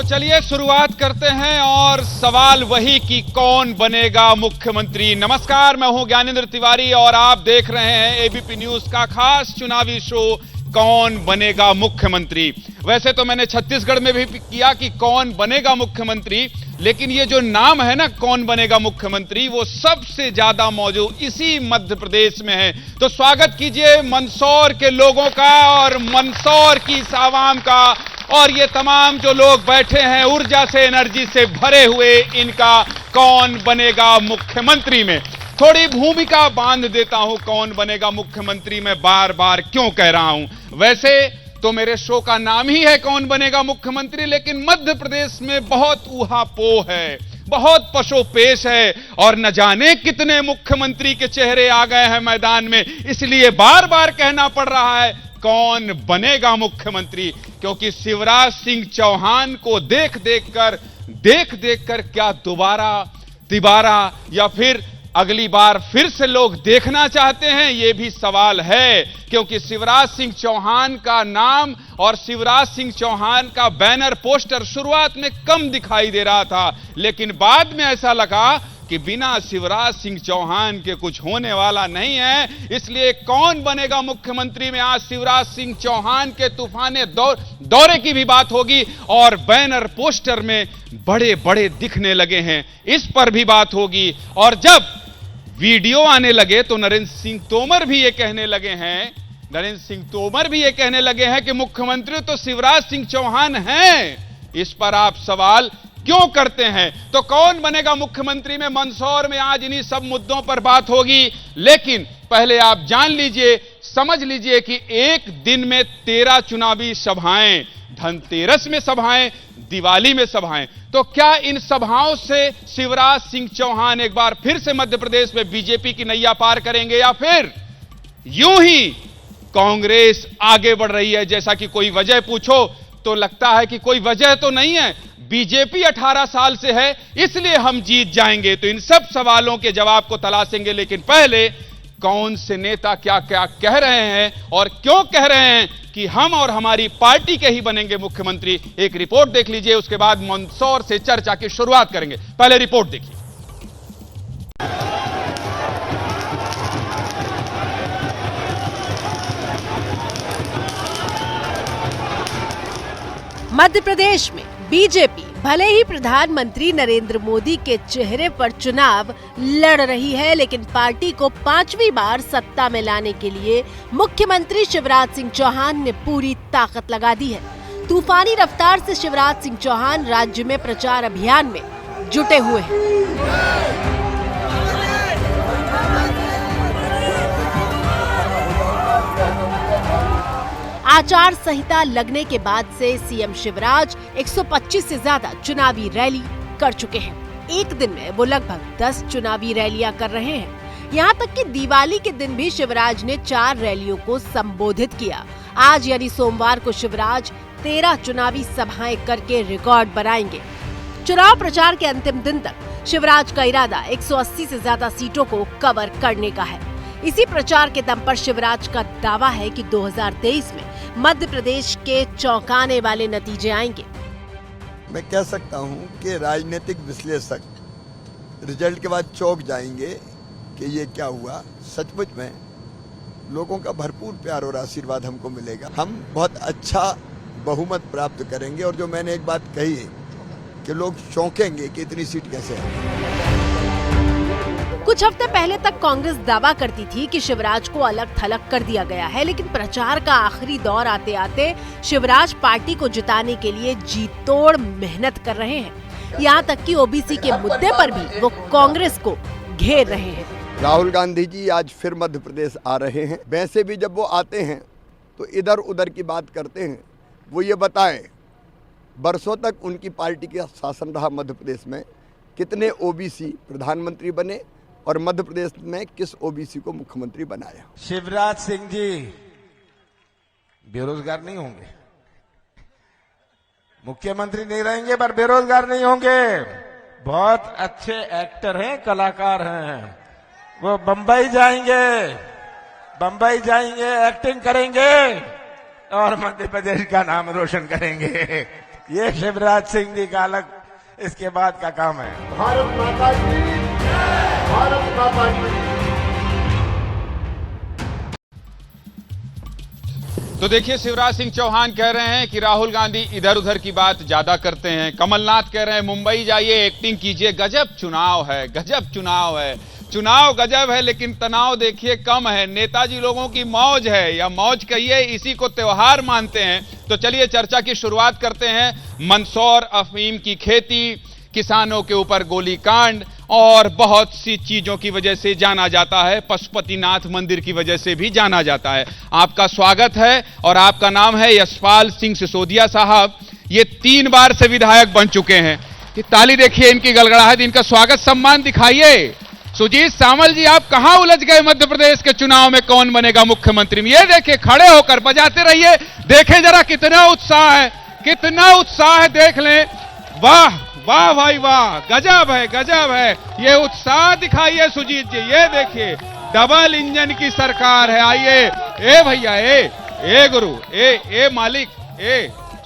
चलिए शुरुआत करते हैं और सवाल वही कि कौन बनेगा मुख्यमंत्री। नमस्कार, मैं हूं ज्ञानेंद्र तिवारी और आप देख रहे हैं एबीपी न्यूज का खास चुनावी शो कौन बनेगा मुख्यमंत्री। वैसे तो मैंने छत्तीसगढ़ में भी किया कि कौन बनेगा मुख्यमंत्री, लेकिन ये जो नाम है ना कौन बनेगा मुख्यमंत्री, वो सबसे ज्यादा मौजूद इसी मध्य प्रदेश में है। तो स्वागत कीजिए मंदसौर के लोगों का और मंदसौर की इस आवाम का, और ये तमाम जो लोग बैठे हैं ऊर्जा से एनर्जी से भरे हुए इनका कौन बनेगा मुख्यमंत्री में। थोड़ी भूमिका बांध देता हूं कौन बनेगा मुख्यमंत्री में बार बार क्यों कह रहा हूं। वैसे तो मेरे शो का नाम ही है कौन बनेगा मुख्यमंत्री, लेकिन मध्य प्रदेश में बहुत ऊहापोह है, बहुत पशोपेश है और न जाने कितने मुख्यमंत्री के चेहरे आ गए हैं मैदान में, इसलिए बार बार कहना पड़ रहा है कौन बनेगा मुख्यमंत्री। क्योंकि शिवराज सिंह चौहान को देख देख कर क्या दोबारा या फिर अगली बार फिर से लोग देखना चाहते हैं, यह भी सवाल है। क्योंकि शिवराज सिंह चौहान का नाम और शिवराज सिंह चौहान का बैनर पोस्टर शुरुआत में कम दिखाई दे रहा था, लेकिन बाद में ऐसा लगा कि बिना शिवराज सिंह चौहान के कुछ होने वाला नहीं है। इसलिए कौन बनेगा मुख्यमंत्री में आज शिवराज सिंह चौहान के तूफाने दौरे की भी बात होगी और बैनर पोस्टर में बड़े बड़े दिखने लगे हैं, इस पर भी बात होगी। और जब वीडियो आने लगे तो नरेंद्र सिंह तोमर भी ये कहने लगे हैं कि मुख्यमंत्री तो शिवराज सिंह चौहान हैं। इस पर आप सवाल क्यों करते हैं? तो कौन बनेगा मुख्यमंत्री में मंदसौर में आज इन्हीं सब मुद्दों पर बात होगी। लेकिन पहले आप जान लीजिए, समझ लीजिए कि एक दिन में 13 चुनावी सभाएं, धनतेरस में सभाएं, दिवाली में सभाएं, तो क्या इन सभाओं से शिवराज सिंह चौहान एक बार फिर से मध्य प्रदेश में बीजेपी की नैया पार करेंगे या फिर यूं ही कांग्रेस आगे बढ़ रही है? जैसा कि कोई वजह पूछो तो लगता है कि कोई वजह तो नहीं है, बीजेपी 18 साल से है इसलिए हम जीत जाएंगे। तो इन सब सवालों के जवाब को तलाशेंगे, लेकिन पहले कौन से नेता क्या क्या कह रहे हैं और क्यों कह रहे हैं कि हम और हमारी पार्टी के ही बनेंगे मुख्यमंत्री। एक रिपोर्ट देख लीजिए, उसके बाद मंदसौर से चर्चा की शुरुआत करेंगे। पहले रिपोर्ट देखिए। मध्य प्रदेश में बीजेपी भले ही प्रधानमंत्री नरेंद्र मोदी के चेहरे पर चुनाव लड़ रही है, लेकिन पार्टी को 5वीं बार सत्ता में लाने के लिए मुख्यमंत्री शिवराज सिंह चौहान ने पूरी ताकत लगा दी है। तूफानी रफ्तार से शिवराज सिंह चौहान राज्य में प्रचार अभियान में जुटे हुए हैं। आचार संहिता लगने के बाद से सीएम शिवराज 125 से ज्यादा चुनावी रैली कर चुके हैं। एक दिन में वो लगभग 10 चुनावी रैलियां कर रहे हैं। यहाँ तक कि दिवाली के दिन भी शिवराज ने 4 रैलियों को संबोधित किया। आज यानी सोमवार को शिवराज 13 चुनावी सभाएं करके रिकॉर्ड बनाएंगे। चुनाव प्रचार के अंतिम दिन तक शिवराज का इरादा 180 से ज्यादा सीटों को कवर करने का है। इसी प्रचार के दम पर शिवराज का दावा है कि 2023 में मध्य प्रदेश के चौंकाने वाले नतीजे आएंगे। मैं कह सकता हूं कि राजनीतिक विश्लेषक रिजल्ट के बाद चौंक जाएंगे कि ये क्या हुआ। सचमुच में लोगों का भरपूर प्यार और आशीर्वाद हमको मिलेगा। हम बहुत अच्छा बहुमत प्राप्त करेंगे और जो मैंने एक बात कही है कि लोग चौंकेंगे कि इतनी सीट कैसे है। कुछ हफ्ते पहले तक कांग्रेस दावा करती थी कि शिवराज को अलग थलग कर दिया गया है, लेकिन प्रचार का आखिरी दौर आते आते शिवराज पार्टी को जिताने के लिए जी तोड़ मेहनत कर रहे हैं। यहाँ तक कि ओबीसी के मुद्दे पर भी वो कांग्रेस को घेर रहे हैं। राहुल गांधी जी आज फिर मध्य प्रदेश आ रहे हैं। वैसे भी जब वो आते हैं तो इधर उधर की बात करते हैं। वो ये बताएं बरसों तक उनकी पार्टी का शासन रहा मध्य प्रदेश में, कितने ओबीसी प्रधानमंत्री बने और मध्य प्रदेश में किस ओबीसी को मुख्यमंत्री बनाया। शिवराज सिंह जी बेरोजगार नहीं होंगे, मुख्यमंत्री नहीं रहेंगे पर बेरोजगार नहीं होंगे। बहुत अच्छे एक्टर हैं, कलाकार हैं। वो बंबई जाएंगे, एक्टिंग करेंगे और मध्य प्रदेश का नाम रोशन करेंगे। ये शिवराज सिंह जी का अलग इसके बाद का काम है। भारत माता की जय, भारत माता की। तो देखिए, शिवराज सिंह चौहान कह रहे हैं कि राहुल गांधी इधर उधर की बात ज्यादा करते हैं। कमलनाथ कह रहे हैं मुंबई जाइए, एक्टिंग कीजिए, गजब चुनाव है, गजब चुनाव है। चुनाव गजब है, लेकिन तनाव देखिए कम है। नेताजी लोगों की मौज है, या मौज कहिए, इसी को त्योहार मानते हैं। तो चलिए चर्चा की शुरुआत करते हैं। मंदसौर अफीम की खेती, किसानों के ऊपर गोलीकांड और बहुत सी चीजों की वजह से जाना जाता है, पशुपतिनाथ मंदिर की वजह से भी जाना जाता है। आपका स्वागत है और आपका नाम है यशपाल सिंह सिसोदिया साहब। ये 3 बार से विधायक बन चुके हैं। कि ताली देखिए, इनकी गड़गड़ाहट, इनका स्वागत सम्मान दिखाइए। सुजीत सामल जी, आप कहां उलझ गए मध्य प्रदेश के चुनाव में कौन बनेगा मुख्यमंत्री में? ये देखिए, खड़े होकर बजाते रहिए, देखें जरा कितना उत्साह है, कितना उत्साह है, देख लें। वाह वाह भाई वाह, गजब है, गजब है। ये उत्साह दिखाइए सुजीत जी, ये देखिए, डबल इंजन की सरकार है। आइए, ए भैया, ए गुरु, ए मालिक,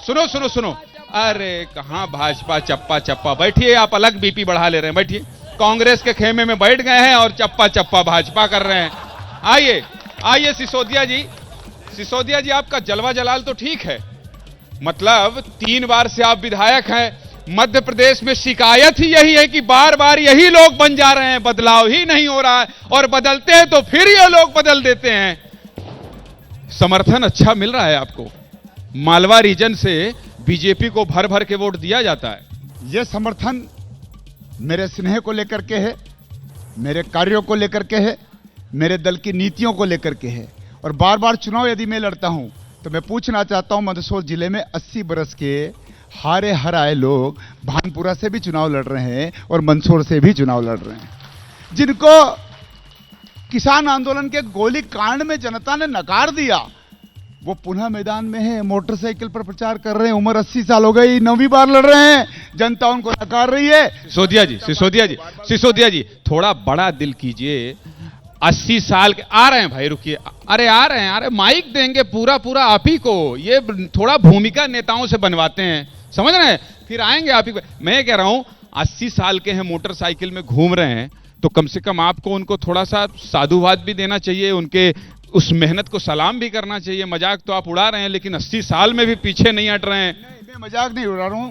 सुनो सुनो सुनो। अरे कहां भाजपा चप्पा चप्पा, बैठिए, आप अलग बीपी बढ़ा ले रहे हैं, बैठिए। कांग्रेस के खेमे में बैठ गए हैं और चप्पा चप्पा भाजपा कर रहे हैं। आइए आइए सिसोदिया जी, सिसोदिया जी, आपका जलवा जलाल तो ठीक है, मतलब 3 बार से आप विधायक हैं। मध्य प्रदेश में शिकायत ही यही है कि बार बार यही लोग बन जा रहे हैं, बदलाव ही नहीं हो रहा है, और बदलते हैं तो फिर ये लोग बदल देते हैं। समर्थन अच्छा मिल रहा है आपको? मालवा रीजन से बीजेपी को भर भर के वोट दिया जाता है। ये समर्थन मेरे स्नेह को लेकर के है, मेरे कार्यों को लेकर के है, मेरे दल की नीतियों को लेकर के है। और बार बार चुनाव यदि मैं लड़ता हूं तो मैं पूछना चाहता हूं, मंदसौर जिले में 80 बरस के हारे हराए लोग भानपुरा से भी चुनाव लड़ रहे हैं और मंदसौर से भी चुनाव लड़ रहे हैं, जिनको किसान आंदोलन के गोली कांड में जनता ने नकार दिया, वो पुनः मैदान में है, मोटरसाइकिल पर प्रचार कर रहे हैं। उम्र 80 साल हो गई, 9वीं बार लड़ रहे हैं, जनता उनको नकार रही है। सिसोदिया जी, सिसोदिया जी, सिसोदिया जी, थोड़ा बड़ा दिल कीजिए। 80 साल के आ रहे हैं भाई, रुकिए, अरे आ रहे हैं, अरे माइक देंगे पूरा पूरा आप ही को। ये थोड़ा भूमिका नेताओं से बनवाते हैं, समझ रहे हैं, फिर आएंगे आप ही को। मैं कह रहा हूं 80 साल के हैं, मोटरसाइकिल में घूम रहे हैं, तो कम से कम आपको उनको थोड़ा सा साधुवाद भी देना चाहिए, उनके उस मेहनत को सलाम भी करना चाहिए। मजाक तो आप उड़ा रहे हैं, लेकिन 80 साल में भी पीछे नहीं हट रहे हैं। नहीं, मैं मजाक नहीं उड़ा रहा हूं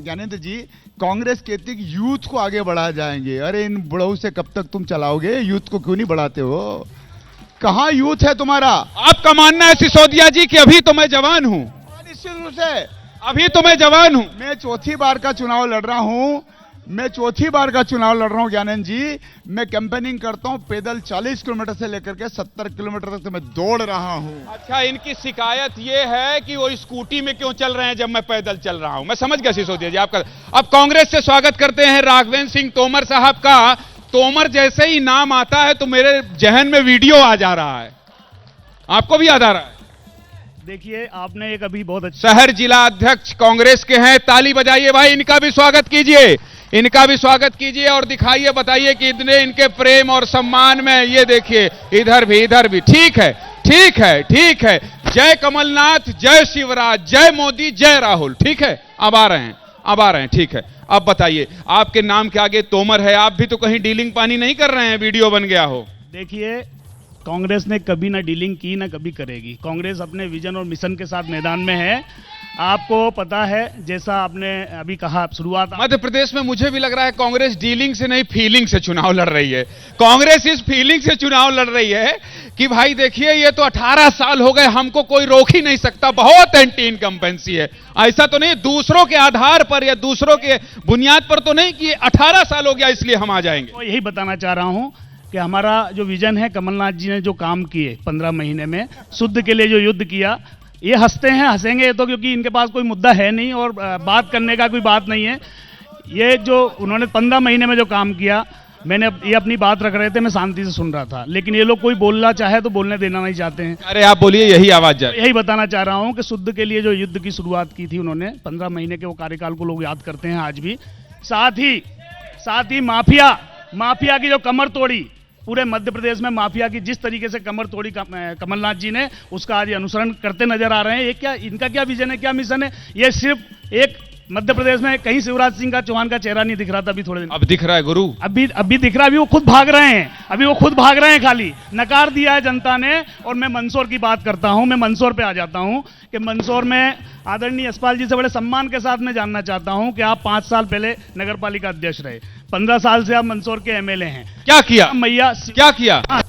ज्ञानेंद्र जी। कांग्रेस कहती है कि यूथ को आगे बढ़ा जाएंगे। अरे इन बुढ़ऊ से कब तक तुम चलाओगे? यूथ को क्यों नहीं बढ़ाते हो? कहां यूथ है तुम्हारा? आपका मानना है सिसोदिया जी कि अभी तो मैं जवान हूं? निश्चित रूप से अभी तो मैं जवान हूं। मैं चौथी बार का चुनाव लड़ रहा हूं, ज्ञानंद जी। मैं कैंपेनिंग करता हूं, पैदल 40 किलोमीटर से लेकर के 70 किलोमीटर तक मैं दौड़ रहा हूं। अच्छा, इनकी शिकायत यह है कि वो स्कूटी में क्यों चल रहे हैं जब मैं पैदल चल रहा हूं। मैं समझ गया सिसोदिया जी आपका। अब कांग्रेस से स्वागत करते हैं राघवेंद्र सिंह तोमर साहब का। तोमर जैसे ही नाम आता है तो मेरे जहन में वीडियो आ जा रहा है, आपको भी याद आ रहा है? देखिए, आपने एक अभी बहुत अच्छा शहर जिला अध्यक्ष कांग्रेस के हैं, ताली बजाइए भाई, इनका भी स्वागत कीजिए, इनका भी स्वागत कीजिए और दिखाइए, बताइए कि इतने इनके प्रेम और सम्मान में। ये देखिए, इधर भी। ठीक है, ठीक है, ठीक है। जय कमलनाथ, जय शिवराज, जय मोदी, जय राहुल। ठीक है, अब आ रहे हैं, ठीक है। अब बताइए, आपके नाम के आगे तोमर है, आप भी तो कहीं डीलिंग पानी नहीं कर रहे हैं, वीडियो बन गया हो? देखिए, कांग्रेस ने कभी ना डीलिंग की ना कभी करेगी। कांग्रेस अपने विजन और मिशन के साथ मैदान में है। आपको पता है, जैसा आपने अभी कहा, शुरुआत मध्य प्रदेश में मुझे भी लग रहा है कांग्रेस डीलिंग से नहीं फीलिंग से चुनाव लड़ रही है। कांग्रेस इस फीलिंग से चुनाव लड़ रही है कि भाई देखिए, ये तो 18 साल हो गए, हमको कोई रोक ही नहीं सकता, बहुत एंटी इनकम्पेंसी है। ऐसा तो नहीं दूसरों के आधार पर या दूसरों के बुनियाद पर तो नहीं कि 18 साल हो गया इसलिए हम आ जाएंगे। तो यही बताना चाह रहा हूं कि हमारा जो विजन है, कमलनाथ जी ने जो काम किए 15 महीने में, शुद्ध के लिए जो युद्ध किया, ये हंसते हैं, हंसेंगे ये तो, क्योंकि इनके पास कोई मुद्दा है नहीं और बात करने का कोई बात नहीं है। ये जो उन्होंने 15 महीने में जो काम किया, मैंने ये अपनी बात रख रहे थे, मैं शांति से सुन रहा था, लेकिन ये लोग कोई बोलना चाहे तो बोलने देना नहीं चाहते हैं। अरे आप बोलिए, यही आवाज जाए। यही बताना चाह रहा हूं कि शुद्ध के लिए जो युद्ध की शुरुआत की थी उन्होंने, 15 महीने के वो कार्यकाल को लोग याद करते हैं आज भी। साथ ही माफिया की जो कमर तोड़ी, पूरे मध्य प्रदेश में माफिया की जिस तरीके से कमर तोड़ी कमलनाथ जी ने, उसका आज अनुसरण करते नजर आ रहे हैं। ये क्या, इनका क्या विजन है, क्या मिशन है? ये सिर्फ एक मध्य प्रदेश में कहीं शिवराज सिंह का, चौहान का चेहरा नहीं दिख रहा था अभी थोड़े दिन, अब दिख रहा है गुरु, अभी दिख रहा है। अभी वो खुद भाग रहे हैं, अभी वो खुद भाग रहे हैं, खाली नकार दिया है जनता ने। और मैं मंदसौर की बात करता हूं, मैं मंदसौर पे आ जाता हूं कि मंदसौर में आदरणीय यशपाल जी से बड़े सम्मान के साथ मैं जानना चाहता हूं कि आप 5 साल पहले नगर पालिका अध्यक्ष रहे, 15 साल से आप मंदसौर के एमएलए हैं। क्या किया, मैया क्या किया? हाँ,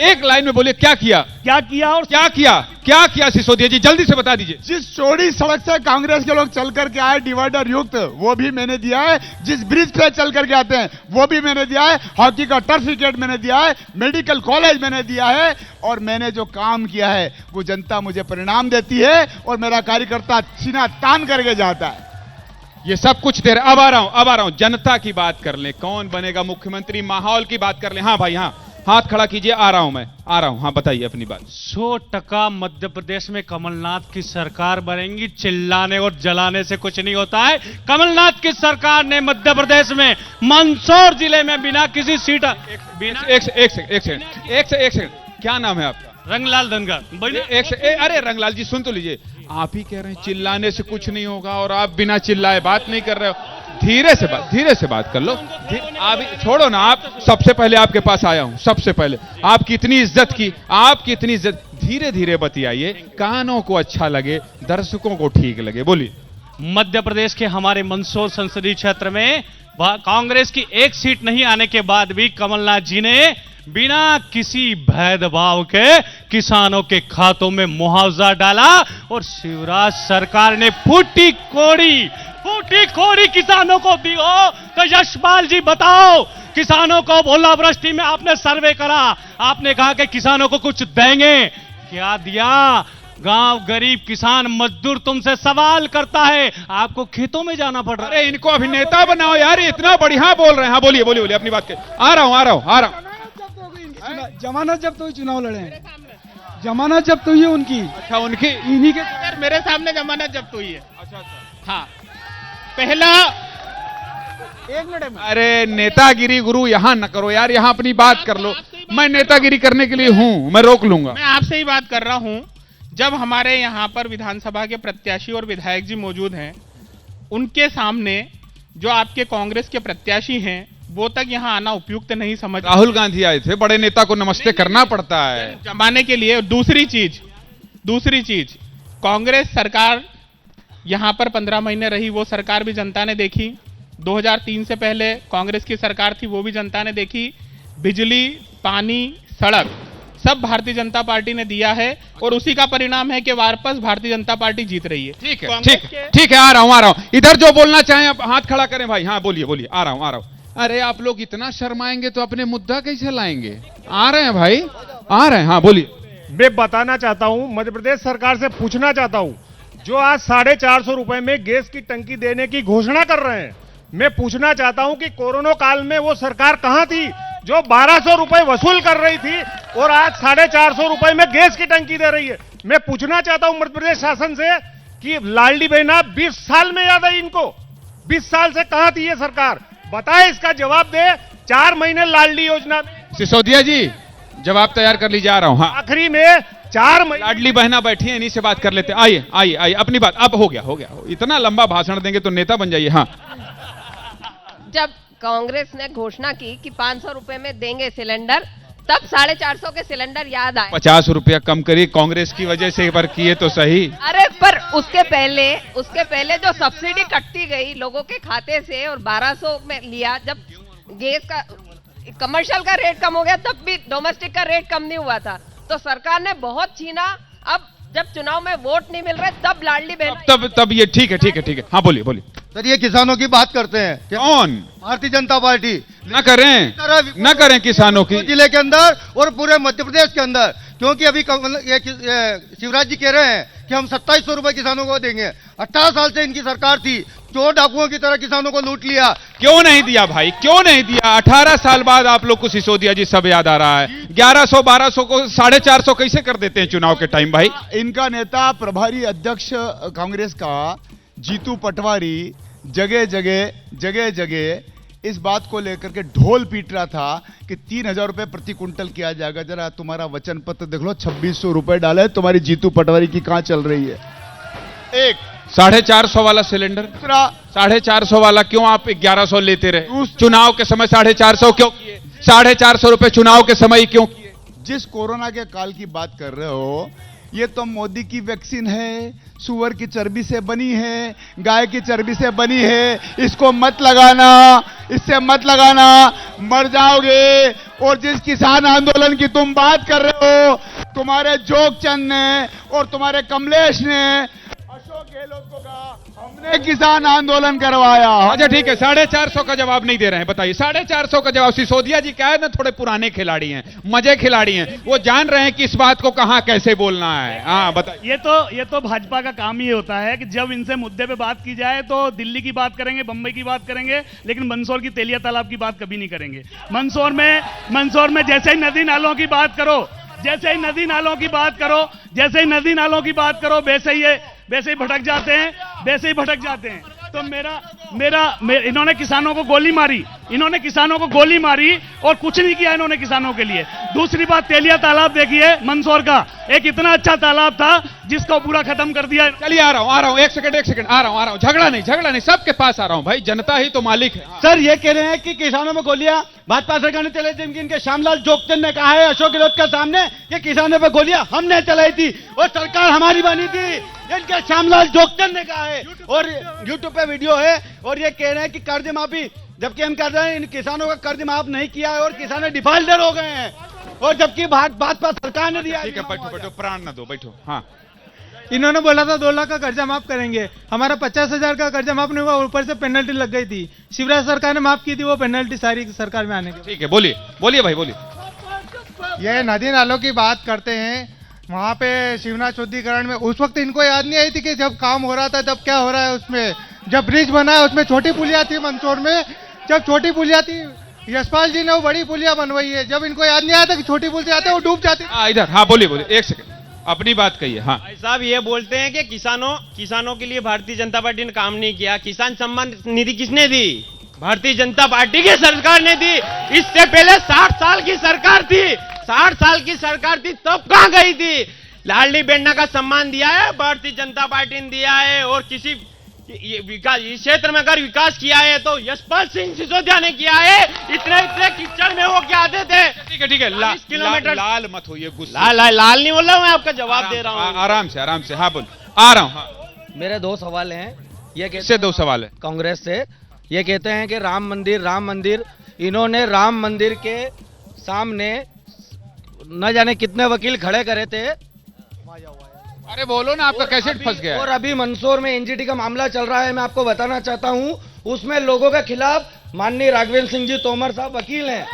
एक लाइन में बोलिए, क्या किया, क्या किया और क्या किया, क्या किया सिसोदिया जी, जल्दी से बता दीजिए। जिस चौड़ी सड़क से कांग्रेस के लोग चल करके आए डिवाइडर युक्त, वो भी मैंने दिया है। जिस ब्रिज पे चल करके आते हैं वो भी मैंने दिया है। हॉकी का टर्फ विकेट मैंने दिया है, मेडिकल कॉलेज मैंने दिया है। और मैंने जो काम किया है वो जनता मुझे परिणाम देती है और मेरा कार्यकर्ता सीना तान करके जाता है। ये सब कुछ दे रहा। अब आ रहा हूं, जनता की बात कर ले, कौन बनेगा मुख्यमंत्री, माहौल की बात कर ले। हाँ भाई, हाँ, हाथ खड़ा कीजिए, आ रहा हूं मैं, आ रहा हूं। हाँ बताइए अपनी बात। 100% मध्य प्रदेश में कमलनाथ की सरकार बनेगी। चिल्लाने और जलाने से कुछ नहीं होता है। कमलनाथ की सरकार ने मध्य प्रदेश में मंदसौर जिले में बिना किसी सीट, एक सेकंड, क्या नाम है आपका? रंगलाल धनगर। अरे रंगलाल जी सुन तो लीजिए, आप ही कह रहे हैं चिल्लाने से कुछ नहीं होगा और आप बिना चिल्लाए बात नहीं कर रहे हो। धीरे से बात कर लो। आप छोड़ो ना, आप सबसे पहले आपके पास आया हूं, सबसे पहले आपकी इतनी इज्जत, धीरे धीरे बतियाइए, कानों को अच्छा लगे, दर्शकों को ठीक लगे, बोलिए। मध्य प्रदेश के हमारे मंदसौर संसदीय क्षेत्र में कांग्रेस की एक सीट नहीं आने के बाद भी कमलनाथ जी ने बिना किसी भेदभाव के किसानों के खातों में मुआवजा डाला। और शिवराज सरकार ने फूटी कोड़ी किसानों को दी हो। तो यशपाल जी बताओ, किसानों को ओलावृष्टि में आपने सर्वे करा, आपने कहा कि किसानों को कुछ देंगे, क्या दिया? गांव गरीब किसान मजदूर तुमसे सवाल करता है, आपको खेतों में जाना पड़ रहा है। अरे इनको अभिनेता बनाओ यार, इतना बढ़िया बोल रहे हैं। हाँ बोलिए अपनी बात के। आ रहा हूं। जमानत जब्त हुई, चुनाव लड़े हैं, जमानत जब्त हुई है उनकी। अच्छा, उनकी, इन्हीं के मेरे सामने जमानत जब्त हुई है। अच्छा। हाँ, पहला, एक मिनट में। अरे नेतागिरी गुरु यहां न करो यार, यहां अपनी बात कर लो। मैं नेतागिरी करने के लिए हूं, मैं रोक लूंगा। मैं आपसे ही बात कर रहा हूं। जब हमारे यहां पर विधानसभा के प्रत्याशी और विधायक जी मौजूद हैं, उनके सामने जो आपके कांग्रेस के प्रत्याशी हैं, वो तक यहां आना उपयुक्त नहीं समझ। राहुल गांधी आए थे, बड़े नेता को नमस्ते करना पड़ता है जमाने के लिए। दूसरी चीज, कांग्रेस सरकार यहां पर 15 महीने रही, वो सरकार भी जनता ने देखी। 2003 से पहले कांग्रेस की सरकार थी, वो भी जनता ने देखी। बिजली, पानी, सड़क सब भारतीय जनता पार्टी ने दिया है और उसी का परिणाम है कि वापस भारतीय जनता पार्टी जीत रही है। ठीक है, आ रहा हूं। इधर जो बोलना चाहें आप हाथ खड़ा करें भाई। हाँ बोलिए। आ रहा हूं। अरे आप लोग इतना शर्माएंगे तो अपने मुद्दा कैसे लाएंगे? आ रहे हैं भाई, आ रहे हैं। हाँ बोलिए। मैं बताना चाहता हूं, मध्य प्रदेश सरकार से पूछना चाहता हूं, जो आज 450 रुपए में गैस की टंकी देने की घोषणा कर रहे हैं, मैं पूछना चाहता हूं कि कोरोना काल में वो सरकार कहां थी जो 1200 रुपए वसूल कर रही थी और आज 450 रुपए में गैस की टंकी दे रही है? मैं पूछना चाहता हूं मध्य प्रदेश शासन से कि लाडली बहना 20 साल में याद आई इनको, 20 साल से कहां थी ये सरकार? बताए, इसका जवाब दे। 4 महीने लाडली योजना। सिसोदिया जी जवाब तैयार कर लीजिए, आ रहा हूं। हाँ, आखिरी में 4 महीने। लाडली बहना बैठी है, इन्हीं से बात कर लेते। आइए अपनी बात। अब हो गया। इतना लंबा भाषण देंगे तो नेता बन जाइए। हाँ, जब कांग्रेस ने घोषणा की कि 500 रुपए में देंगे सिलेंडर, तब 450 के सिलेंडर याद आए। 50 रुपया कम करिए, कांग्रेस की वजह से एक बार किए तो सही। अरे पर उसके पहले जो सब्सिडी कटती गई लोगों के खाते से और 1200 में लिया, जब गैस का कमर्शियल का रेट कम हो गया तब भी डोमेस्टिक का रेट कम नहीं हुआ था। तो सरकार ने बहुत छीना। अब जब चुनाव में वोट नहीं मिल रहे तब लाडली बहन, तब ये ठीक है। हाँ बोलिए। सर ये किसानों की बात करते हैं। कौन? भारतीय जनता पार्टी। न करें किसानों की, जिले के अंदर और पूरे मध्य प्रदेश के अंदर, क्योंकि अभी शिवराज जी कह रहे हैं कि हम 2700 रुपए किसानों को देंगे। 18 साल से इनकी सरकार थी, चोर डाकुओं की तरह किसानों को लूट लिया। क्यों नहीं दिया भाई, क्यों नहीं दिया? 18 साल बाद आप लोग को सिसोदिया जी सब याद आ रहा है। 1100 1200 को 450 कैसे कर देते हैं चुनाव के टाइम भाई? इनका नेता प्रभारी अध्यक्ष कांग्रेस का जीतू पटवारी जगह जगह इस बात को लेकर के ढोल पीट रहा था कि 3,000 रुपए प्रति कुंटल किया जाएगा। जरा तुम्हारा वचन पत्र देख लो, 2600 रुपए डाले, तुम्हारी जीतू पटवारी की कहां चल रही है। एक 450 वाला सिलेंडर, दूसरा 450 वाला क्यों आप 1100 लेते रहे? चुनाव के समय 450 क्यों किए? 450 रुपए चुनाव के समय क्यों किए? जिस कोरोना के काल की बात कर रहे हो, ये तो मोदी की वैक्सीन है, सुअर की चर्बी से बनी है, गाय की चर्बी से बनी है, इसको मत लगाना, इससे मत लगाना, मर जाओगे। और जिस किसान आंदोलन की तुम बात कर रहे हो, तुम्हारे जोगचंद ने और तुम्हारे कमलेश ने अशोक गहलोत को कहा हमने किसान आंदोलन करवाया। अच्छा ठीक है, 450 का जवाब नहीं दे रहे हैं, बताइए 450 का जवाब। सिसोदिया जी क्या है ना, थोड़े पुराने खिलाड़ी हैं, मजे खिलाड़ी हैं, वो जान रहे हैं कि इस बात को कहां कैसे बोलना है। हाँ बताइए। ये तो भाजपा का काम ही होता है कि जब इनसे मुद्दे पे बात की जाए तो दिल्ली की बात करेंगे, बंबई की बात करेंगे, लेकिन मंदसौर की तेलिया तालाब की बात कभी नहीं करेंगे। मंदसौर में जैसे ही नदी नालों की बात करो, जैसे ही नदी नालों की बात करो, जैसे ही नदी नालों की बात करो, वैसे ही भटक जाते हैं, वैसे ही भटक जाते हैं। तो इन्होंने किसानों को गोली मारी, इन्होंने किसानों को गोली मारी और कुछ नहीं किया इन्होंने किसानों के लिए। दूसरी बात, तेलिया तालाब देखिए, मंदसौर का एक इतना अच्छा तालाब था जिसको पूरा खत्म कर दिया। चलिए आ रहा हूं, एक सेकंड आ रहा हूं। झगड़ा नहीं, सबके पास आ रहा हूं भाई, जनता ही तो मालिक है। सर ये कह रहे हैं कि किसानों में गोलियां भाजपा सरकार ने चलाई थी, इनके श्यामलाल जोगचंद ने कहा है अशोक गहलोत के सामने कि किसानों पे गोलियां हमने चलाई थी और सरकार हमारी बनी थी, इनके श्यामलाल जोगचंद ने कहा है। और यूट्यूब पे वीडियो है और ये कह रहे हैं कि कर्ज माफी, जबकि हम कह रहे हैं इन किसानों का कर्ज माफ नहीं किया है और किसान डिफॉल्टर हो गए हैं, और जबकि भाजपा सरकार ने दिया। ठीक है, बैठो, प्राण न दो, बैठो। हाँ, इन्होंने बोला था 2 लाख का कर्जा माफ करेंगे, हमारा 50,000 का कर्जा माफ नहीं हुआ, ऊपर से पेनल्टी लग गई थी। शिवराज सरकार ने माफ की थी वो पेनल्टी सारी सरकार में आने की। ठीक है, बोलिए भाई, बोलिए। ये नदी नालों की बात करते हैं, वहाँ पे शिवनाथ शुद्धिकरण में उस वक्त इनको याद नहीं आई थी कि जब काम हो रहा था तब क्या हो रहा है। उसमें जब ब्रिज बना है उसमें छोटी पुलिया थी मंदसौर में, जब छोटी पुलिया थी यशपाल जी ने वो बड़ी पुलिया बनवाई है। जब इनको याद नहीं आया था कि छोटी पुल से आते वो डूब जाती। इधर, हाँ बोलिए, एक सेकंड अपनी बात कहिए। हाँ भाई साहब, ये बोलते हैं कि किसानों के लिए भारतीय जनता पार्टी ने काम नहीं किया। किसान सम्मान निधि किसने दी? भारतीय जनता पार्टी की सरकार ने दी। इससे पहले 60 साल की सरकार थी, 60 साल की सरकार थी, तब कहां गई थी? लाडली बेन्ना का सम्मान दिया है भारतीय जनता पार्टी ने दिया है, और किसी विकास इस क्षेत्र में अगर विकास किया है तो यशपाल सिंह सिसोदिया ने किया है। इतने कीचड़ में वो क्या आते थे। ठीक है, किलोमीटर लाल मत होइए, गुस्सा। लाल नहीं बोल रहा हूं, मैं आपका जवाब दे रहा हूं। आराम से। हाँ बोल, आ रहा हूं। हाँ। मेरे 2 सवाल हैं। ये किससे 2 सवाल है? कांग्रेस से। ये कहते हैं कि राम मंदिर, इन्होंने राम मंदिर के सामने न जाने कितने वकील खड़े करे थे। अरे बोलो ना, आपका कैसेट फंस गया है। और अभी मंदसौर में एनजीटी का मामला चल रहा है, मैं आपको बताना चाहता हूं, उसमें लोगों के खिलाफ माननीय राघवेंद्र सिंह जी तोमर साहब वकील हैं,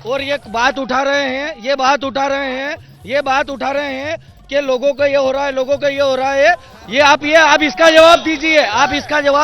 और ये बात उठा रहे हैं कि लोगों को ये हो रहा है, ये आप इसका जवाब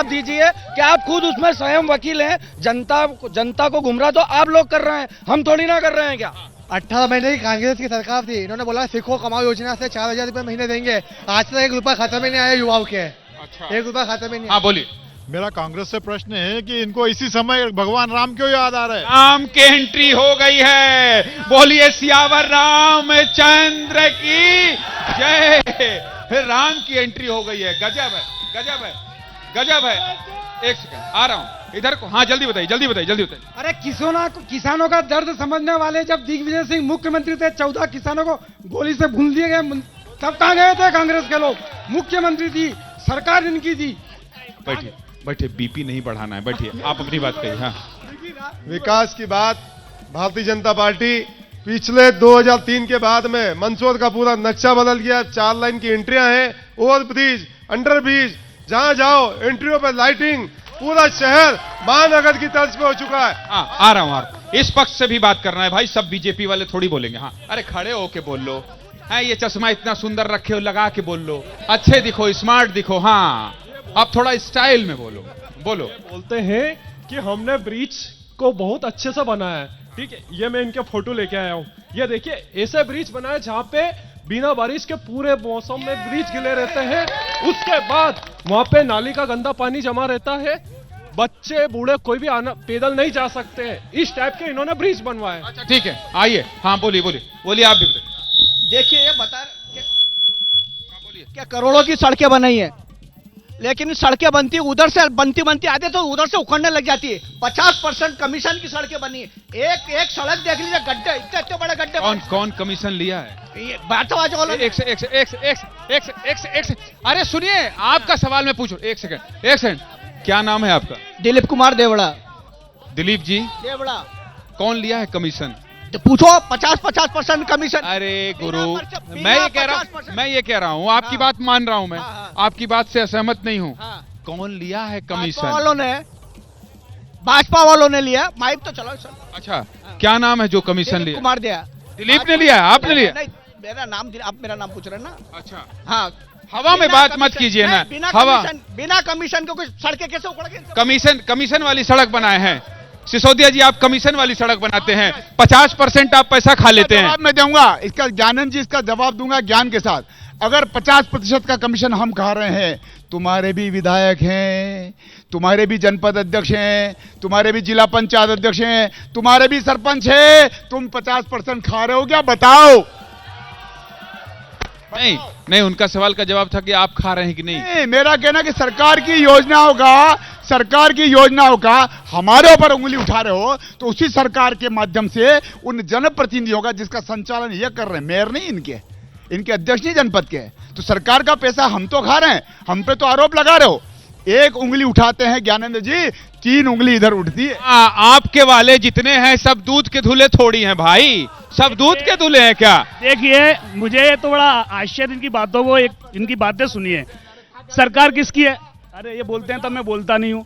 दीजिए कि आप खुद उसमें स्वयं वकील हैं। जनता को गुमराह तो आप लोग कर रहे हैं, हम थोड़ी ना कर रहे हैं क्या? 18 महीने की कांग्रेस की सरकार थी, इन्होंने बोला सीखो कमाओ योजना से 4,000 रुपए महीने देंगे। आज तक 1 रुपया खाता में नहीं आया युवाओं के। अच्छा, 1 रुपया खाता में नहीं। हाँ बोलिए। मेरा कांग्रेस से प्रश्न है कि इनको इसी समय भगवान राम क्यों याद आ रहा है? राम की एंट्री हो गई है, बोलिए सियावर रामचंद्र की जय। राम की एंट्री हो गई है, गजब है। एक सेकंड आ रहा हूं इधर को। हाँ जल्दी बताइए। अरे किसानों का दर्द समझने वाले जब दिग्विजय सिंह मुख्यमंत्री थे, 14 किसानों को गोली से भून दिए गए, तब कहां गए थे कांग्रेस के लोग? मुख्यमंत्री थी, सरकार इनकी थी। बैठिए, बीपी नहीं बढ़ाना है, बैठिए, आप अपनी बात कहिए। हाँ, विकास की बात भारतीय जनता पार्टी पिछले 2003 के बाद में मंदसौर का पूरा नक्शा बदल गया। 4 लाइन की एंट्रियां हैं, ओवर ब्रिज, अंडर ब्रिज, जहां जाओ एंट्रियों पर लाइटिंग, पूरा शहर महानगर की तर्ज पे हो चुका है। आ रहा हूं। इस पक्ष से भी बात करना है भाई, सब बीजेपी वाले थोड़ी बोलेंगे। हाँ, अरे खड़े होके बोल लो। है ये चश्मा इतना सुंदर रखे हो, लगा के बोल लो, अच्छे दिखो, स्मार्ट दिखो। हाँ, अब थोड़ा स्टाइल में बोलो। बोलते हैं कि हमने ब्रिज को बहुत अच्छे से बनाया है। ठीक है, ये मैं इनके फोटो लेके आया हूं। ये देखिए, ऐसे ब्रिज बनाए जहां पे बिना बारिश के पूरे मौसम में ब्रिज गिले रहते हैं। उसके बाद वहां पे नाली का गंदा पानी जमा रहता है, बच्चे बूढ़े कोई भी आना पैदल नहीं जा सकते हैं, इस टाइप के इन्होंने ब्रिज बनवाए। अच्छा ठीक है, आइए, हाँ बोलिए बोलिए आप भी बताइए। देखिए ये बता क्या करोड़ों की सड़कें बनाई है, लेकिन सड़कें बनती उधर से बनती आते तो उधर से उखड़ने लग जाती है। 50% कमीशन की सड़कें बनी है। एक सड़क देख लीजिए, गड्ढे इतने बड़े गड्ढे। कौन कमीशन लिया है? बाटवाज वालों ने। अरे सुनिए, आपका सवाल मैं पूछूं। एक सेकंड, क्या नाम है आपका? दिलीप कुमार देवड़ा। दिलीप जी देवड़ा। कौन लिया है कमीशन? तो पूछो, 50% कमीशन। अरे गुरु, मैं ये कह रहा हूँ, आपकी बात मान रहा हूँ मैं, आपकी बात से असहमत नहीं हूँ। कौन लिया है कमीशन? भाजपा वालों ने लिया। माइक तो चलो सर। अच्छा, क्या नाम है जो कमीशन लिया? कुमार दिया। दिलीप ने लिया है, आपने लिया? नहीं, आप मेरा नाम पूछ रहे हैं ना। अच्छा, हाँ, हवा में बात मत कीजिए ना। बिना कमीशन के कुछ सड़कें कैसे उखड़ गई? कमीशन वाली सड़क बनाए हैं सिसोदिया जी, आप कमीशन वाली सड़क बनाते हैं, 50% आप पैसा खा लेते हैं। मैं दूंगा इसका, ज्ञानंद जी इसका जवाब दूंगा ज्ञान के साथ। अगर 50% का कमीशन हम खा रहे हैं, तुम्हारे भी विधायक हैं, तुम्हारे भी जनपद अध्यक्ष हैं, तुम्हारे भी जिला पंचायत अध्यक्ष हैं, तुम्हारे भी सरपंच हैं, तुम 50% खा रहे हो क्या? बताओ। नहीं, उनका सवाल का जवाब था कि आप खा रहे हैं कि नहीं। मेरा कहना कि सरकार की योजनाओं का हमारे ऊपर उंगली उठा रहे हो, तो उसी सरकार के माध्यम से उन जनप्रतिनिधियों का जिसका संचालन ये कर रहे हैं, मेयर नहीं इनके अध्यक्ष नहीं जनपद के, तो सरकार का पैसा हम तो खा रहे हैं, हम पे तो आरोप लगा रहे हो। एक उंगली उठाते हैं ज्ञानेंद्र जी, 3 उंगली इधर उठती है। आपके वाले जितने हैं सब दूध के धुले थोड़ी हैं भाई, सब दूध के धुले हैं क्या? देखिए, मुझे तो बड़ा आश्चर्य इनकी बातों को, इनकी बातें सुनिए। सरकार किसकी है? अरे ये बोलते हैं तब मैं बोलता नहीं हूँ।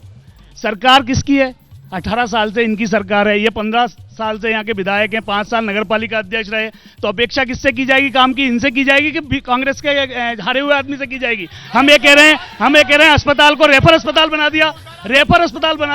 सरकार किसकी है? 18 साल से इनकी सरकार है, ये 15 साल से यहाँ के विधायक हैं, 5 साल नगर पालिका अध्यक्ष रहे, तो अपेक्षा किससे की जाएगी काम की? इनसे की जाएगी कि कांग्रेस के हारे हुए आदमी से की जाएगी? हम ये कह रहे हैं अस्पताल को रेफर अस्पताल बना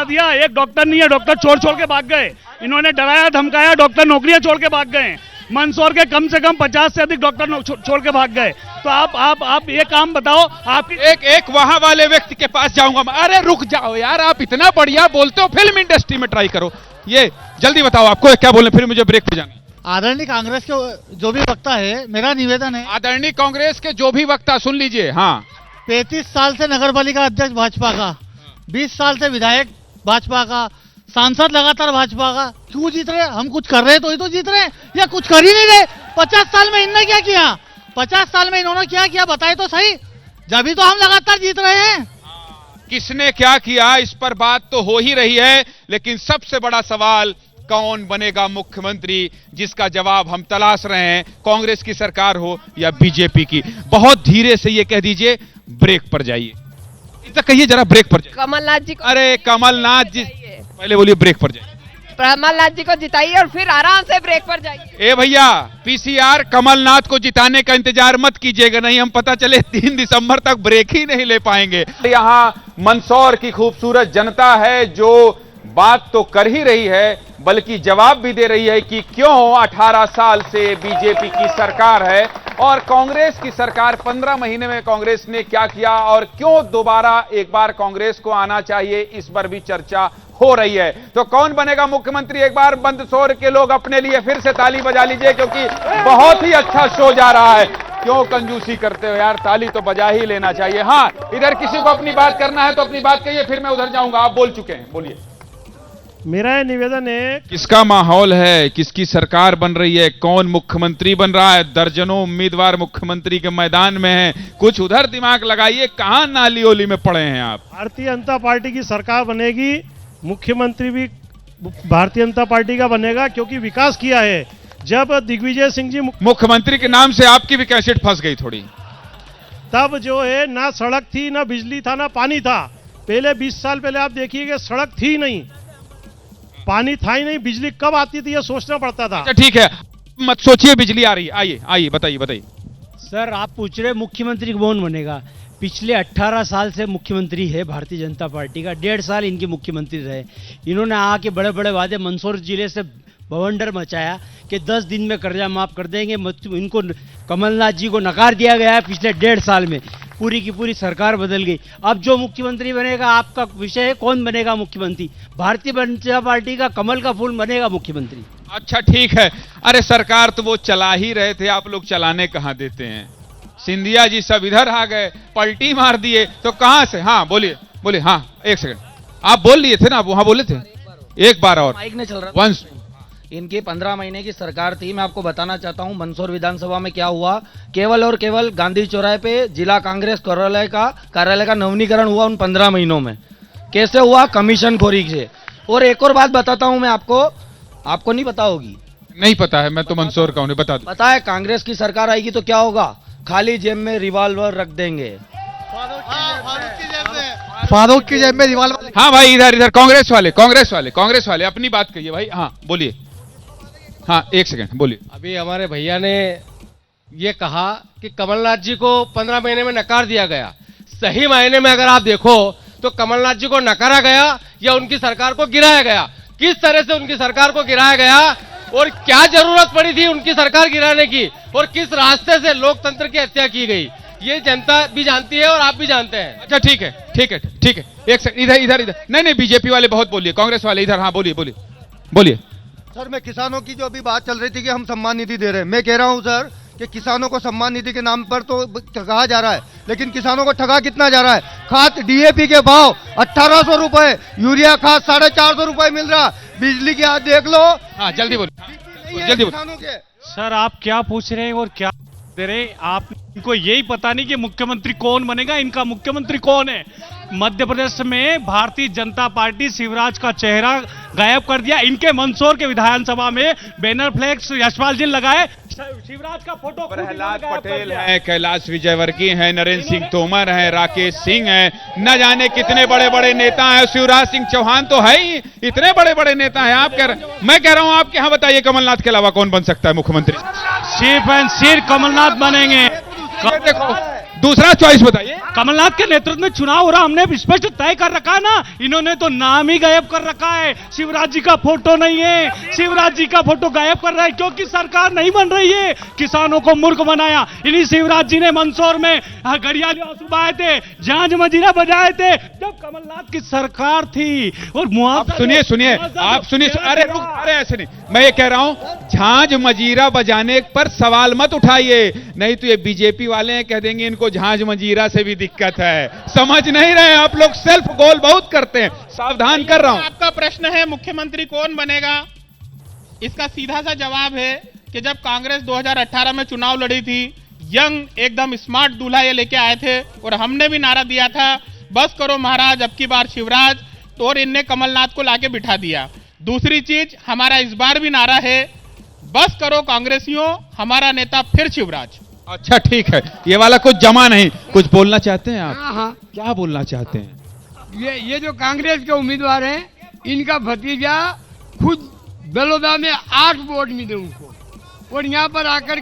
दिया। एक डॉक्टर नहीं है, डॉक्टर छोड़ के भाग गए। इन्होंने डराया धमकाया, डॉक्टर नौकरियां छोड़ के भाग गए। मंदसौर के कम से कम 50 से अधिक डॉक्टर छोड़ के भाग गए। तो आप ये काम बताओ। आपकी एक वहां वाले व्यक्ति के पास जाऊंगा। अरे रुक जाओ यार, आप इतना बढ़िया बोलते हो, फिल्म इंडस्ट्री में ट्राई करो। ये जल्दी बताओ आपको क्या बोलने, फिर मुझे ब्रेक पे जाना। आदरणीय कांग्रेस के जो भी वक्ता है, मेरा निवेदन है। आदरणीय कांग्रेस के जो भी वक्ता, सुन लीजिए। हाँ, 35 साल से नगर पालिका अध्यक्ष भाजपा का, 20 साल से विधायक भाजपा का, सांसद लगातार भाजपा का। क्यों जीत रहे? हम कुछ कर रहे तो ही तो जीत रहे हैं, या कुछ कर ही नहीं रहे। 50 साल में इन्होंने क्या किया? 50 साल में इन्होंने क्या किया बताए तो सही, जब तो हम लगातार जीत रहे हैं। किसने क्या किया इस पर बात तो हो ही रही है, लेकिन सबसे बड़ा सवाल कौन बनेगा मुख्यमंत्री, जिसका जवाब हम तलाश रहे हैं, कांग्रेस की सरकार हो या बीजेपी की। बहुत धीरे से ये कह दीजिए, ब्रेक पर जाइए। इतना कहिए जरा, ब्रेक पर जाइए। कमलनाथ जी को, अरे कमलनाथ जी पहले बोलिए, ब्रेक पर जाइए। कमलनाथ जी को जिताइए और फिर आराम से ब्रेक पर जाइए। ए भैया, पीसीआर कमलनाथ को जिताने का इंतजार मत कीजिएगा, नहीं हम पता चले 3 दिसंबर तक ब्रेक ही नहीं ले पाएंगे। यहाँ मंदसौर की खूबसूरत जनता है जो बात तो कर ही रही है, बल्कि जवाब भी दे रही है कि क्यों 18 साल से बीजेपी की सरकार है और कांग्रेस की सरकार 15 महीने में कांग्रेस ने क्या किया और क्यों दोबारा एक बार कांग्रेस को आना चाहिए, इस पर भी चर्चा हो रही है। तो कौन बनेगा मुख्यमंत्री, एक बार मंदसौर के लोग अपने लिए फिर से ताली बजा लीजिए, क्योंकि बहुत ही अच्छा शो जा रहा है। क्यों कंजूसी करते हो यार, ताली तो बजा ही लेना चाहिए। हाँ, इधर किसी को अपनी बात करना है तो अपनी बात कहिए, फिर मैं उधर जाऊंगा। आप बोल चुके हैं, बोलिए। मेरा ये निवेदन है, किसका माहौल है, किसकी सरकार बन रही है, कौन मुख्यमंत्री बन रहा है? दर्जनों उम्मीदवार मुख्यमंत्री के मैदान में हैं, कुछ उधर दिमाग लगाइए, कहां नाली ओली में पड़े हैं आप? भारतीय जनता पार्टी की सरकार बनेगी, मुख्यमंत्री भी भारतीय जनता पार्टी का बनेगा, क्योंकि विकास किया है। जब दिग्विजय सिंह जी मुख्यमंत्री के नाम से आपकी भी कैसेट फंस गई थोड़ी, तब जो है ना सड़क थी, ना बिजली था, ना पानी था। पहले 20 साल पहले आप देखिएगा, सड़क थी नहीं, पानी था ही नहीं, बिजली कब आती थी ये सोचना पड़ता था। अच्छा ठीक है, मत सोचिए, बिजली आ रही है। आइए बताइए। सर, आप पूछ रहे मुख्यमंत्री कौन बनेगा। पिछले 18 साल से मुख्यमंत्री है भारतीय जनता पार्टी का, 1.5 साल इनके मुख्यमंत्री रहे। इन्होंने आके बड़े बड़े वादे, मंदसौर जिले से बवंडर मचाया कि 10 दिन में कर्जा माफ कर देंगे। इनको कमलनाथ जी को नकार दिया गया है पिछले 1.5 साल में। पूरी की पूरी सरकार बदल गई। अब जो मुख्यमंत्री बनेगा, आपका विषय है कौन बनेगा मुख्यमंत्री? भारतीय जनता पार्टी का कमल का फूल बनेगा मुख्यमंत्री। अच्छा ठीक है, अरे सरकार तो वो चला ही रहे थे, आप लोग चलाने कहां देते हैं? सिंधिया जी सब इधर आ गए, पलटी मार दिए, तो कहां से? हाँ बोलिए बोलिए। हाँ एक सेकंड, आप बोल लिए थे ना, आप वहां बोले थे, एक बार और माइक नहीं चल रहा। वंश इनकी 15 महीने की सरकार थी। मैं आपको बताना चाहता हूं मंदसौर विधानसभा में क्या हुआ। केवल और केवल गांधी चौराहे पे जिला कांग्रेस कार्यालय का नवीनीकरण हुआ उन 15 महीनों में। कैसे हुआ? कमीशन खोरी से। और एक और बात बताता हूं मैं आपको नहीं पता होगी। नहीं पता है, मैं तो मंदसौर का हूं, बता दो। पता है कांग्रेस की सरकार आएगी तो क्या होगा? खाली जेब में रिवॉल्वर रख देंगे। फारूक की जेब में रिवॉल्वर। हाँ भाई, इधर कांग्रेस वाले अपनी बात कहिए भाई। हाँ बोलिए। हाँ एक सेकंड बोलिए। अभी हमारे भैया ने ये कहा कि कमलनाथ जी को 15 महीने में नकार दिया गया। सही मायने में अगर आप देखो तो कमलनाथ जी को नकारा गया या उनकी सरकार को गिराया गया? किस तरह से उनकी सरकार को गिराया गया और क्या जरूरत पड़ी थी उनकी सरकार गिराने की, और किस रास्ते से लोकतंत्र की हत्या की गई, ये जनता भी जानती है और आप भी जानते हैं। अच्छा ठीक है एक सेकंड, इधर नहीं बीजेपी वाले बहुत बोलिए, कांग्रेस वाले इधर। हाँ बोलिए। सर मैं किसानों की जो अभी बात चल रही थी कि हम सम्मान निधि दे रहे हैं, मैं कह रहा हूं सर कि किसानों को सम्मान निधि के नाम पर तो ठगा जा रहा है, लेकिन किसानों को ठगा कितना जा रहा है? खाद डीएपी के भाव 1800 रुपए, यूरिया खाद 450 रुपए मिल रहा, बिजली की आज देख लो। हाँ जल्दी बोलो। किसानों के सर आप क्या पूछ रहे हैं और क्या दे रहे हैं? आप इनको यही पता नहीं कि मुख्यमंत्री कौन बनेगा, इनका मुख्यमंत्री कौन है। मध्य प्रदेश में भारतीय जनता पार्टी शिवराज का चेहरा गायब कर दिया। इनके मंदसौर के विधानसभा में बैनर फ्लैक्स यशपाल जी लगाए, शिवराज का फोटो प्रहलाद पटेल है, कैलाश विजयवर्गीय है, नरेंद्र सिंह तोमर है, राकेश सिंह है, न जाने कितने बड़े बड़े नेता हैं। शिवराज सिंह चौहान तो है ही, इतने बड़े बड़े नेता हैं। मैं कह रहा हूं आपके यहाँ बताइए कमलनाथ के अलावा कौन बन सकता है मुख्यमंत्री? सिर्फ एंड सिर्फ कमलनाथ बनेंगे। देखो दूसरा चॉइस बताइए। कमलनाथ के नेतृत्व में चुनाव हो रहा, हमने स्पष्ट तय कर रखा है ना। इन्होंने तो नाम ही गायब कर रखा है, शिवराज जी का फोटो नहीं है। शिवराज जी का फोटो गायब कर रहा है क्योंकि सरकार नहीं बन रही है। किसानों को मूर्ख बनाया इन्हीं शिवराज जी ने। मंदसौर में घड़ियाली आंसू बहाए थे, झांझ मजीरा बजाए थे जब कमलनाथ की सरकार थी। और मुआवजा सुनिए आप सुनिए। अरे ऐसे नहीं, मैं ये कह रहा हूं झांझ मजीरा बजाने पर सवाल मत उठाइए, नहीं तो ये बीजेपी वाले हैं, कह देंगे इनको झांझ मजीरा से भी दिक्कत है। समझ नहीं रहे आप लोग, सेल्फ गोल बहुत करते हैं। सावधान कर रहा हूं। आपका प्रश्न है मुख्यमंत्री कौन बनेगा, इसका सीधा सा जवाब है कि जब कांग्रेस 2018 में चुनाव लड़ी थी, यंग एकदम स्मार्ट दूल्हा ये लेके आए थे और हमने भी नारा दिया था बस करो महाराज अब की बार शिवराज, तो और इनने कमलनाथ को लाके बिठा दिया। दूसरी चीज, हमारा इस बार भी नारा है बस करो कांग्रेसियों, हमारा नेता फिर शिवराज। अच्छा ठीक है, ये वाला कुछ जमा नहीं। कुछ बोलना चाहते हैं आप? हाँ। क्या बोलना चाहते हैं? ये जो कांग्रेस के उम्मीदवार हैं, इनका भतीजा खुद बलौदा में 8 वोट मिले उनको, और यहाँ पर आकर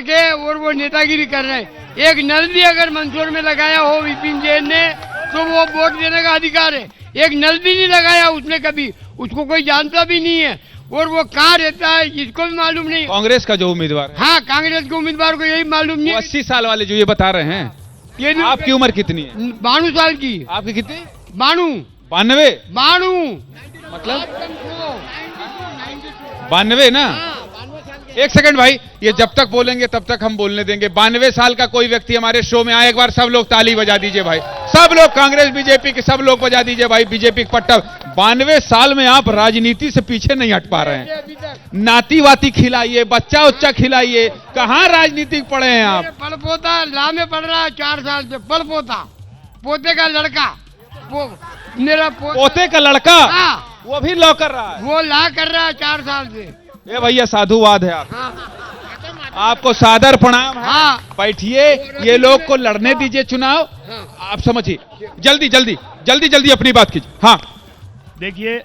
के और वो नेतागिरी कर रहे हैं। एक नल भी अगर मंदसौर में लगाया हो विपिन जैन ने तो वो वोट देने का अधिकार है। एक नल भी नहीं लगाया उसने कभी, उसको कोई जानता भी नहीं है, और वो कहाँ रहता है इसको भी मालूम नहीं। कांग्रेस का जो उम्मीदवार है? हाँ, कांग्रेस के उम्मीदवार को यही मालूम नहीं। 80 साल वाले जो ये बता रहे हैं, ये आपकी उम्र कितनी है? 92 साल की। आपकी कितनी? 92 मतलब 92 ना? एक सेकंड भाई, ये जब तक बोलेंगे तब तक हम बोलने देंगे। 92 साल का कोई व्यक्ति हमारे शो में आए, एक बार सब लोग ताली बजा दीजिए भाई। सब लोग, कांग्रेस बीजेपी के सब लोग बजा दीजिए भाई। बीजेपी का पट्टा। 92 साल में आप राजनीति से पीछे नहीं हट पा रहे हैं। नाती वाती खिलाइए, बच्चा उच्चा खिलाइए, कहां राजनीतिक पढ़े हैं आप? पड़पोता ला में पढ़ रहा है 4 साल से। पड़पोता, पोते का लड़का, मेरा पोते का लड़का, वो भी लॉ कर रहा है। वो ला कर रहा है 4 साल से। ये भैया साधुवाद है आप। आपको सादर प्रणाम है। हाँ। बैठिए, ये लोग को लड़ने दीजिए चुनाव। आप समझिए, जल्दी अपनी बात कीजिए। हाँ देखिए,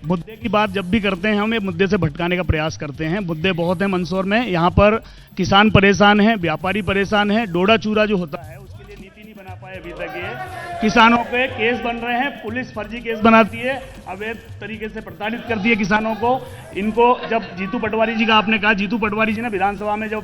मुद्दे की बात जब भी करते हैं हम ये मुद्दे से भटकाने का प्रयास करते हैं। मुद्दे बहुत हैं मंदसौर में। यहाँ पर किसान परेशान हैं, व्यापारी परेशान हैं। डोडा चूरा जो होता है उसके लिए नीति नहीं बना पाए अभी तक। ये किसानों पे केस बन रहे हैं, पुलिस फर्जी केस बनाती है, अवैध तरीके से प्रताड़ित करती है किसानों को। इनको जब जीतू पटवारी जी का आपने कहा, जीतू पटवारी जी ने विधानसभा में जब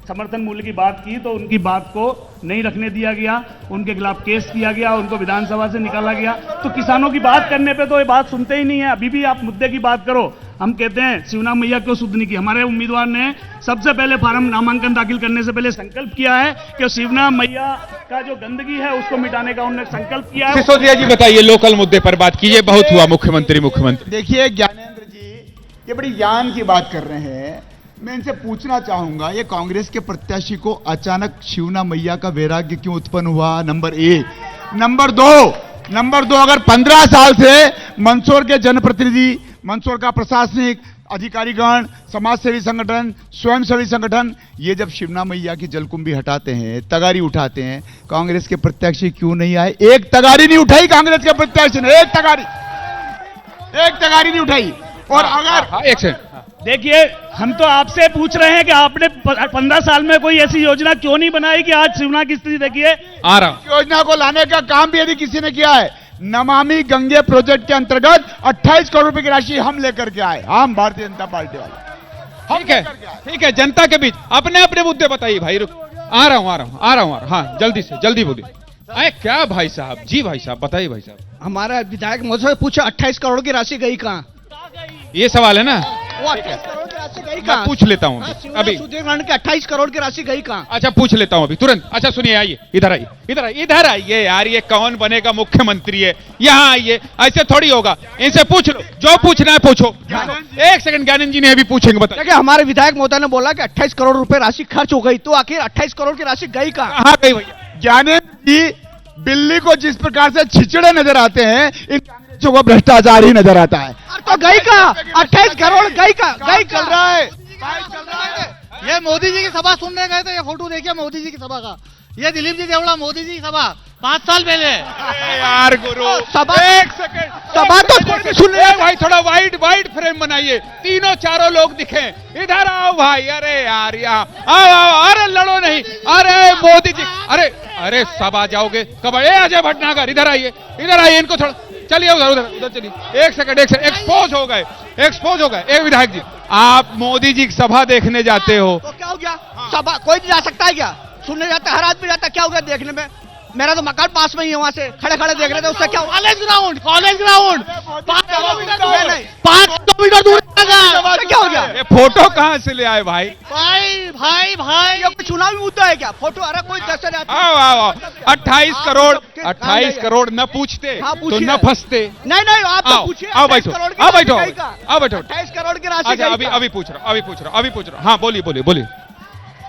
समर्थन मूल्य की बात की तो उनकी बात को नहीं रखने दिया गया, उनके खिलाफ केस किया गया, उनको विधानसभा से निकाला गया। तो किसानों की बात करने पे तो ये बात सुनते ही नहीं है। अभी भी आप मुद्दे की बात करो, हम कहते हैं शिवनाथ मैया क्यों शुद्ध नहीं की। हमारे उम्मीदवार ने सबसे पहले फार्म नामांकन दाखिल करने से पहले संकल्प किया है कि शिवनाथ मैया का जो गंदगी है उसको मिटाने का उन्होंने संकल्प किया है। सिसोदिया जी बताइए, लोकल मुद्दे पर बात कीजिए, बहुत हुआ मुख्यमंत्री। देखिए ज्ञानेंद्र जी, ये बड़ी ज्ञान की बात कर रहे हैं। मैं इनसे पूछना चाहूंगा, ये कांग्रेस के प्रत्याशी को अचानक शिवना मैया का वैराग्य क्यों उत्पन्न हुआ? नंबर एक। नंबर दो, अगर 15 साल से मंदसौर के जनप्रतिनिधि, मंदसौर का प्रशासनिक अधिकारीगण, समाजसेवी संगठन, स्वयंसेवी संगठन, ये जब शिवना मैया की जलकुंभी हटाते हैं, तगारी उठाते हैं, कांग्रेस के प्रत्याशी क्यों नहीं आए? एक तगारी नहीं उठाई कांग्रेस के प्रत्याशी ने, एक तगारी नहीं उठाई। और अगर एक सेकंड देखिए, हम तो आपसे पूछ रहे हैं कि आपने 15 साल में कोई ऐसी योजना क्यों नहीं बनाई कि आज शिवना की स्थिति देखिए। आ रहा योजना को लाने का काम भी यदि किसी ने किया है, नमामि गंगे प्रोजेक्ट के अंतर्गत 28 करोड़ रुपए की राशि हम लेकर के आए, हम भारतीय जनता पार्टी वाले। ठीक है, जनता के बीच अपने अपने मुद्दे बताइए भाई। आ रहा हूँ। हाँ, जल्दी से जल्दी बोलिए। अरे क्या भाई साहब जी, भाई साहब बताइए। भाई साहब, हमारा विधायक मुझसे पूछा 28 करोड़ की राशि गई कहाँ? ये सवाल है ना, वो 28 करोड़ की राशि गई मैं कहाँ? पूछ लेता हूँ अभी। शुद्धिकरण के 28 करोड़ की राशि गई कहाँ? अच्छा, पूछ लेता हूँ अभी तुरंत। अच्छा सुनिए, आइए इधर आइए यार, ये कौन बनेगा मुख्यमंत्री है, यहाँ आइए। ऐसे थोड़ी होगा, इनसे पूछ लो, जो पूछना है पूछो। एक सेकंड, ज्ञानंद जी ने अभी पूछेंगे, बताइए। देखिए, हमारे विधायक महोदय ने बोला कि 28 करोड़ रुपए राशि खर्च हो गई, तो आखिर 28 करोड़ की राशि गई कहाँ? कहाँ गई भैया? ज्ञानेंद्र जी, बिल्ली को जिस प्रकार से छिचड़े नजर आते हैं, इन कांग्रेसियों को भ्रष्टाचार ही नजर आता है। तो गई कहाँ? 28 करोड़ गई कहाँ? गई चल रहा है। ये मोदी जी की सभा सुनने गए थे, ये फोटो देखिए मोदी जी की सभा का। ये दिलीप जी देवड़ा मोदी जी की सभा 5 साल पहले। यार गुरु, सभा, एक सेकंड, सभा तो कोई भी सुन ले भाई, थोड़ा वाइड फ्रेम बनाइए, तीनों चारों लोग दिखे। इधर आओ भाई, अरे यार यहाँ आओ, अरे लड़ो नहीं, अरे मोदी जी, अरे सभा जाओगे कब? अजय भटनागर इधर आइए, इनको थोड़ा चलिए उधर चलिए। एक सेकंड, एक्सपोज हो गए। एक विधायक जी, आप मोदी जी की सभा देखने जाते हो तो क्या हो गया? सभा कोई नहीं जा सकता है क्या? सुनने जाता है, हर आदमी जाता है, क्या हो गया देखने में? मेरा तो मकान पास में ही है, वहां से खड़े देख रहे थे, उससे क्या? कॉलेज ग्राउंड 5 किलोमीटर दूर क्या हो गया? ये फोटो कहाँ से ले आए भाई? भाई ये कोई चुनावी मुद्दा है क्या? फोटो, अरे कोई दर्शन आओ 28 करोड़ न पूछते तो न फंसते। नहीं, आप तो पूछिए। आओ बैठो। 28 करोड़ की राशि। अभी पूछ रहा हूँ। हाँ बोलिए।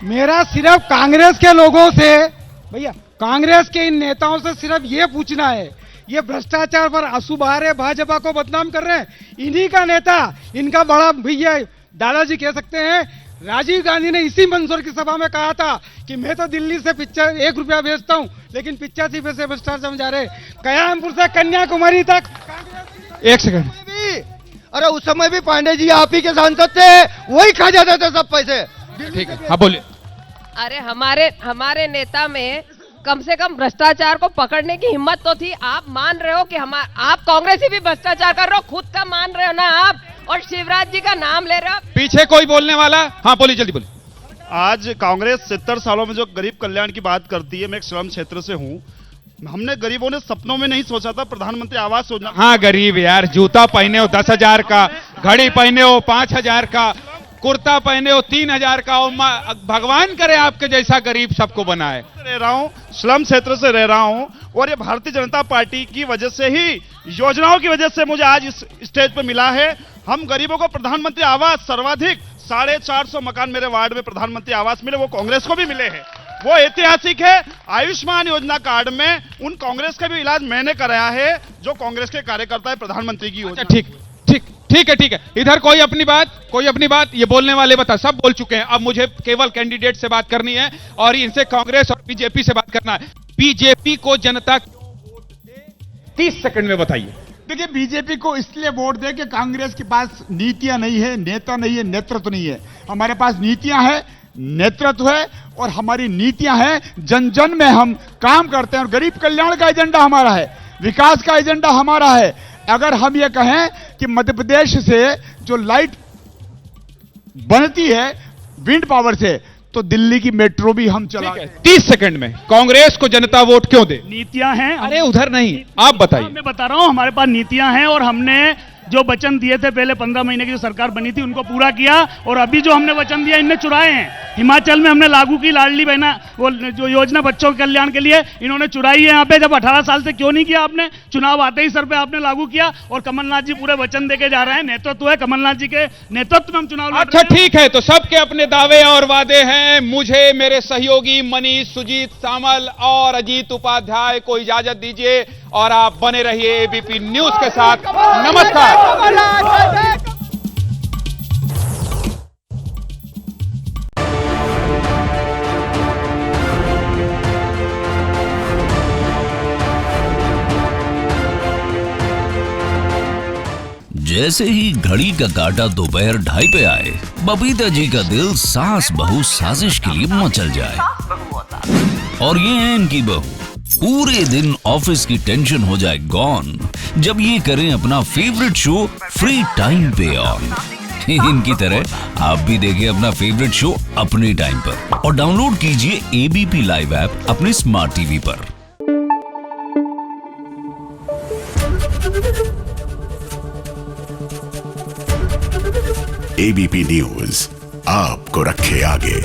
मेरा सिर्फ कांग्रेस के लोगों से, भैया कांग्रेस के इन नेताओं से सिर्फ ये पूछना है, ये भ्रष्टाचार पर आंसू बहा रहे, भाजपा को बदनाम कर रहे हैं, इन्हीं का नेता, इनका बड़ा भैया दादाजी कह सकते हैं, राजीव गांधी ने इसी मंदसौर की सभा में कहा था कि मैं तो दिल्ली से 1 रुपया भेजता हूं, लेकिन 85 पैसे भ्रष्टाचार समझा रहे। कयामपुर से कन्याकुमारी तक। एक सेकंड, अरे उस समय भी पांडे जी आप ही के सांसद थे, वही खा जाते थे सब पैसे। ठीक है, हाँ बोलिए। अरे हमारे नेता में कम से कम भ्रष्टाचार को पकड़ने की हिम्मत तो थी। आप मान रहे हो कि आप कांग्रेसी भी भ्रष्टाचार कर रहे हो, खुद का मान रहे हो ना आप, और शिवराज जी का नाम ले रहे हो। पीछे कोई बोलने वाला? हाँ बोलिए, जल्दी बोलिए। आज कांग्रेस 70 सालों में जो गरीब कल्याण की बात करती है, मैं एक श्रम क्षेत्र से हूँ, हमने गरीबों ने सपनों में नहीं सोचा था प्रधानमंत्री आवास योजना। हाँ गरीब यार, जूता पहने हो 10,000 का, घड़ी पहने हो 5,000 का, कुर्ता पहने हो 3,000 का, और भगवान करे आपके जैसा गरीब सबको बनाए। रह रहा हूँ, स्लम क्षेत्र से रह रहा हूँ, और ये भारतीय जनता पार्टी की वजह से ही, योजनाओं की वजह से मुझे आज इस स्टेज पे मिला है। हम गरीबों को प्रधानमंत्री आवास, सर्वाधिक 450 मकान मेरे वार्ड में प्रधानमंत्री आवास मिले, वो कांग्रेस को भी मिले हैं, वो ऐतिहासिक है। आयुष्मान योजना कार्ड में उन कांग्रेस का भी इलाज मैंने कराया है, जो कांग्रेस के कार्यकर्ता है प्रधानमंत्री की योजना। ठीक है। इधर कोई अपनी बात, ये बोलने वाले बता, सब बोल चुके हैं। अब मुझे केवल कैंडिडेट से बात करनी है, और इनसे कांग्रेस और बीजेपी से बात करना है। बीजेपी को जनता 30 सेकंड में बताइए। देखिए, बीजेपी को इसलिए वोट दे कि कांग्रेस के पास नीतियां नहीं है, नेता नहीं है, नेतृत्व नहीं है। हमारे पास नीतियां है, नेतृत्व है, और हमारी नीतियां हैं, जन जन में हम काम करते हैं, और गरीब कल्याण का एजेंडा हमारा है, विकास का एजेंडा हमारा है। अगर हम ये कहें कि मध्य प्रदेश से जो लाइट बनती है विंड पावर से, तो दिल्ली की मेट्रो भी हम चला। 30 सेकंड में कांग्रेस को जनता वोट क्यों दे? नीतियां हैं। अरे उधर नहीं, आप बताइए। मैं बता रहा हूं, हमारे पास नीतियां हैं और हमने जो वचन दिए थे पहले 15 महीने की जो सरकार बनी थी उनको पूरा किया, और अभी जो हमने वचन दिया इनने चुराए हैं। हिमाचल में हमने लागू की लाडली बहना, वो जो योजना बच्चों के कल्याण के लिए, इन्होंने चुराई है यहाँ पे। जब 18 साल से क्यों नहीं किया आपने? चुनाव आते ही सर पे आपने लागू किया, और कमलनाथ जी पूरे वचन देके जा रहे हैं। नेतृत्व है कमलनाथ जी के नेतृत्व में हम चुनाव। अच्छा ठीक है, तो सबके अपने दावे और वादे हैं। मुझे मेरे सहयोगी मनीष, सुजीत सामल और अजीत उपाध्याय को इजाजत दीजिए, और आप बने रहिए एबीपी न्यूज के साथ। नमस्कार। जैसे ही घड़ी का काटा दोपहर 2:30 पे आए, बबीता जी का दिल सास बहू साजिश के लिए मचल जाए। और ये है इनकी बहू, पूरे दिन ऑफिस की टेंशन हो जाए गॉन जब ये करें अपना फेवरेट शो फ्री टाइम पे ऑन। इनकी तरह आप भी देखें अपना फेवरेट शो अपने टाइम पर, और डाउनलोड कीजिए एबीपी लाइव ऐप अपने स्मार्ट टीवी पर। एबीपी न्यूज आपको रखे आगे।